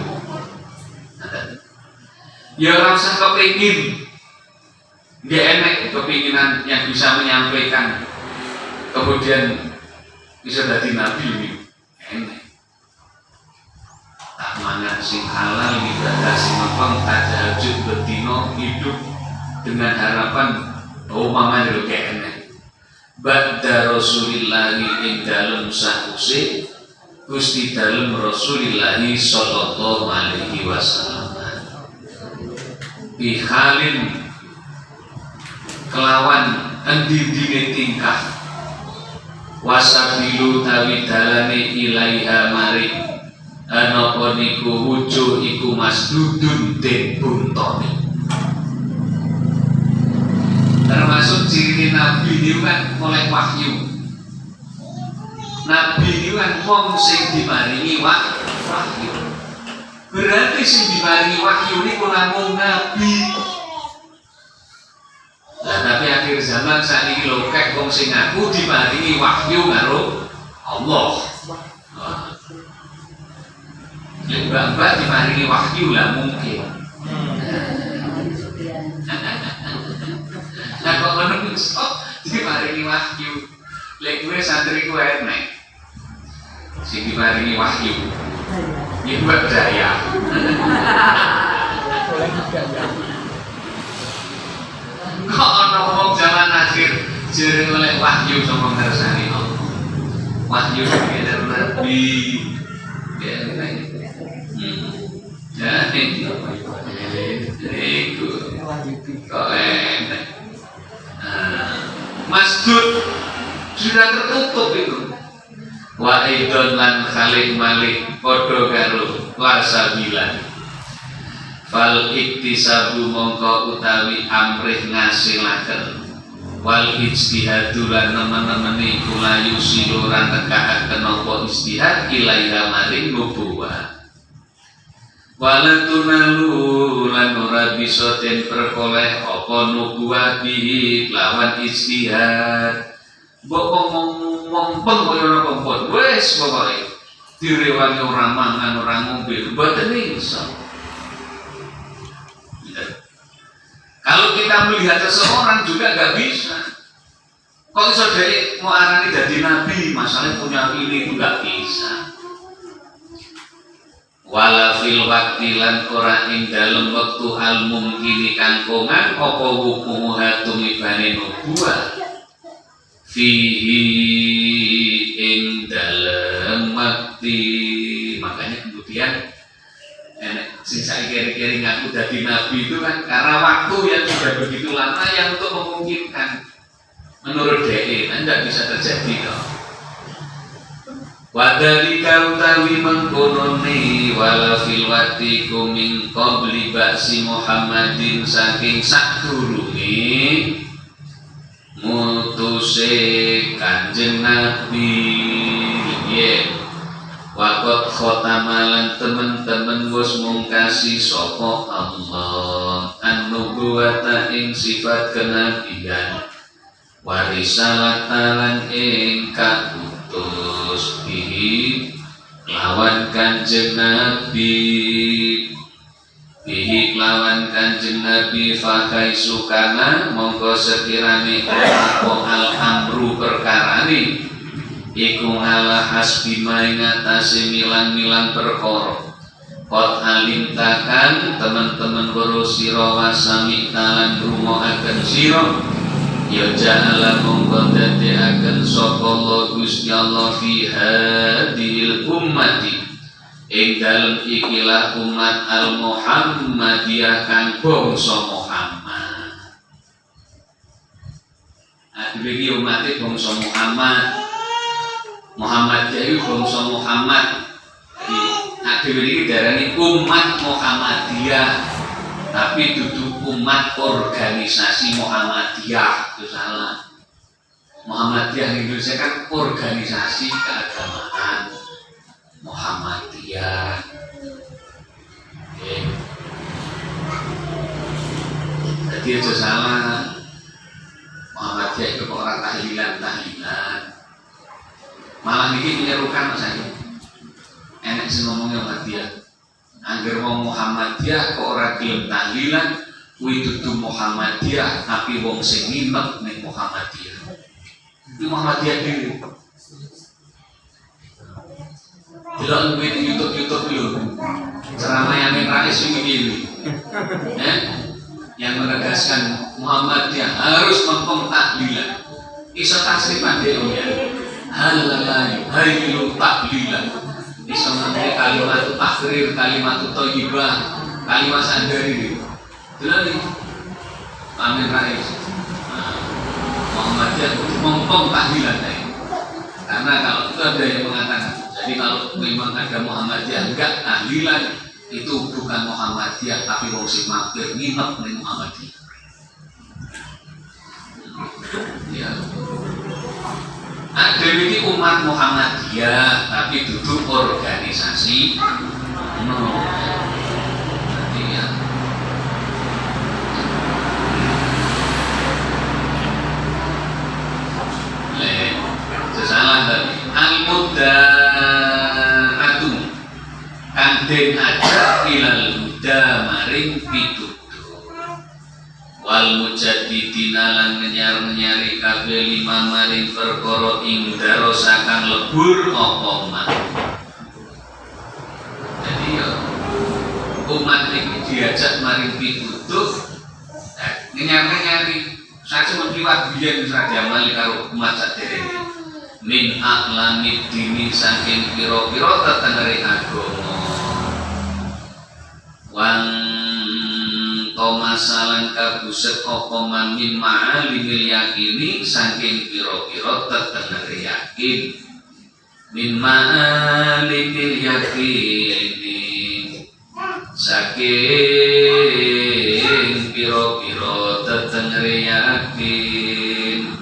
Ya rasa kepingin, dia enak kepinginan yang bisa menyampaikan, kemudian bisa jadi nabi ini enak. Tak mangan sing halal ibadah sing mepeng tahajud bedino hidup dengan harapan mama itu kayak enak. Ba'da Rasulillahi ing dalem sahuse Gusti dalem Rasulillahi sallallahu alaihi wasallam. Bihalin kelawan endindine tingkah wasabilu tawi dalane ilaiha maring anapa niku wujuh iku masdudun den buntone. Termasuk ciri nabi niku kan oleh wahyu. Nabi niku kan wong sing dimaringi wahyu. Berarti sing dimaringi wahyu niku namung nabi. Lah tapi akhir zaman sakniki lho kek wong sing ngaku dimaringi wahyu karo Allah. Mbak dimaringi wahyu lah mungkin. Nah kok ngono dimaringi wahyu. Lek kowe santri ku enek. Sing dimaringi wahyu. Ya buat daya. Kok ana wong zaman akhir jere oleh wahyu saka ngersani Allah. Wahyu dari Nabi. Ya, itu kok enak. Masjid sudah tertutup itu. Wa idon lan khalik malik padha karo wasabila fal iktisabu mongko utawi amrih ngasilaken wal ijtihadu lan nemen-nemene kula yusilu ran tekakaken apa ijtihad ilaiha maring nubuwah wala tunalu lan ora bisa den perkoleh apa nubuwah bihi lawan ijtihad mbok ngomong kaya napa pun wis pokoke direwangi orang mangan, orang ngombe, mboten iso. Kalau kita melihat seseorang juga nggak bisa. Kok iso dari mau arani jadi nabi, masalahnya punya ini itu nggak bisa. Wala fil waqti lan ora ing dalem wektu al mungkini kangkongan apa hukumu hatumibane nubuwah fihi ing dalem waqti. Makanya kemudian sing saiki-kiri ngaku dadi nabi itu kan karena waktu yang sudah begitu lama yang untuk memungkinkan menurut DE kan tidak bisa terjadi kok. Wadhalika utawi mengkononi wala fil wati kuming qabli ba'si Muhammadin saking sadurunge mutuse Kanjeng Nabi ya. Wakot khotamalan temen-temen wis mungkasi sapa Allah an-nubuwata ing sifat kenabian warisalatalan ing kautus bihi lawan Kanjeng Nabi bihi lawan Kanjeng Nabi fakai sukana mongko sekirane apa al-amru perkarane iku ngalah hasbi maingatasi milang-milang perkara kot alim takan teman-teman weruh sira wasami talan rumohaken sira ya ja'ala mongko dadekaken sapa Allah Gusti Allah fi hadhil ummati ing dalem ikilah umat al Muhammadiyah kang bangsa Muhammad. Iki umat bangsa Muhammad. Muhammadiyah itu bangsa Muhammad. Jadi ini darani umat Muhammadiyah, tapi duduk umat organisasi Muhammadiyah itu salah. Muhammadiyah di Indonesia kan organisasi keagamaan Muhammadiyah. Jadi itu salah. Muhammadiyah itu orang tahlilan. Malah ini menyerukan saya. Enak sih ngomongnya Muhammadiyah. Angger wong Muhammadiyah kok ora gelem tahlilan, kuwi dudu Muhammadiyah tapi wong sing nginep ning Muhammadiyah. Itu Muhammadiyah dhewe. Delok di YouTube dulu. Ceramah yang Rais ini. Yang menegaskan Muhammadiyah harus mempeng tahlilan. Iso tasrifan dhewe ya. Halalai hailu taklilan bisa nanti kalimat takrir, kalimat thayyibah, kalimat sandari itu lagi Amin Rais Muhammadiyah mempeng tahlilan karena kalau itu ada yang mengatakan jadi kalau memang ada Muhammadiyah enggak tahlilan itu bukan Muhammadiyah tapi wong sing mampir nginep ning Muhammadiyah ya. Ada ini umat Muhammadiyah tapi duduk organisasi nanti ya. Sesalah tadi al-mudda'atu kandeng aja ilal huda maring pitutur wal mujaddidina lan nyari kabeh lima maring perkara ing darosakan lebur apa mah. Jadi ya umat iki diajak maring pitutur nyari saja mempriwat biyen sadiamal karo umat saderenge min a'lamid dini saking pira-pira tetengere agama wang masalan kabuset apa min ma'alimil yakini saking pira-pira tetengere yakin min ma'alimil yakini saking pira-pira tetengere yakin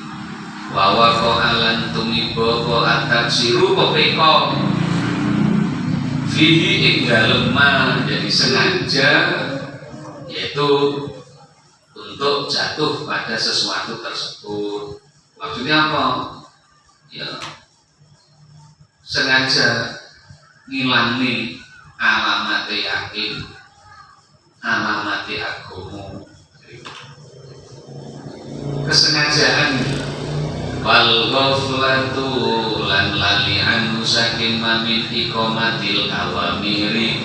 wa qalan tumiba apa atak siru pepeka fihi ing dalem jadi sengaja yaitu untuk jatuh pada sesuatu tersebut. Maksudnya apa? Ya sengaja ngilangnya alamate yakin, alamate agomo, kesengajaan wal ghaflatu lan lali anu saking mamin iqamatil awamiri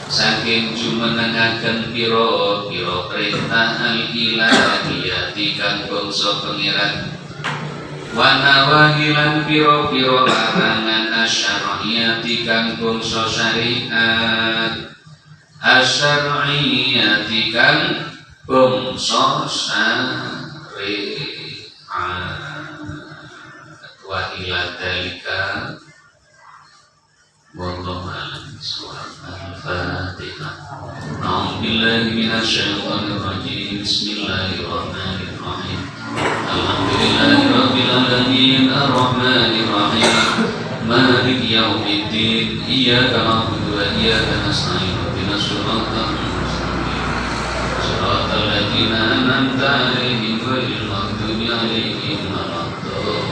saking jumenengaken pira-pira perintah al-ilahiyati kang bangsa pangeran wa nawahilan pira-pira larangan asyariyati kang bangsa syariat asyariyati kang bangsa syariat wa ila dalika wallahu a'lam bishawab. Al-Fatihah. A'udzu billahi minasy syaithanir rajim. Bismillahirrahmanirrahim. Alhamdulillahirabbil alamin arrahmanir rahim maliki yaumiddin iyyaka na'budu wa iyyaka nasta'in ihdinas siratal mustaqim siratal ladzina an'amta 'alaihim ghairil maghdubi 'alaihim waladdallin.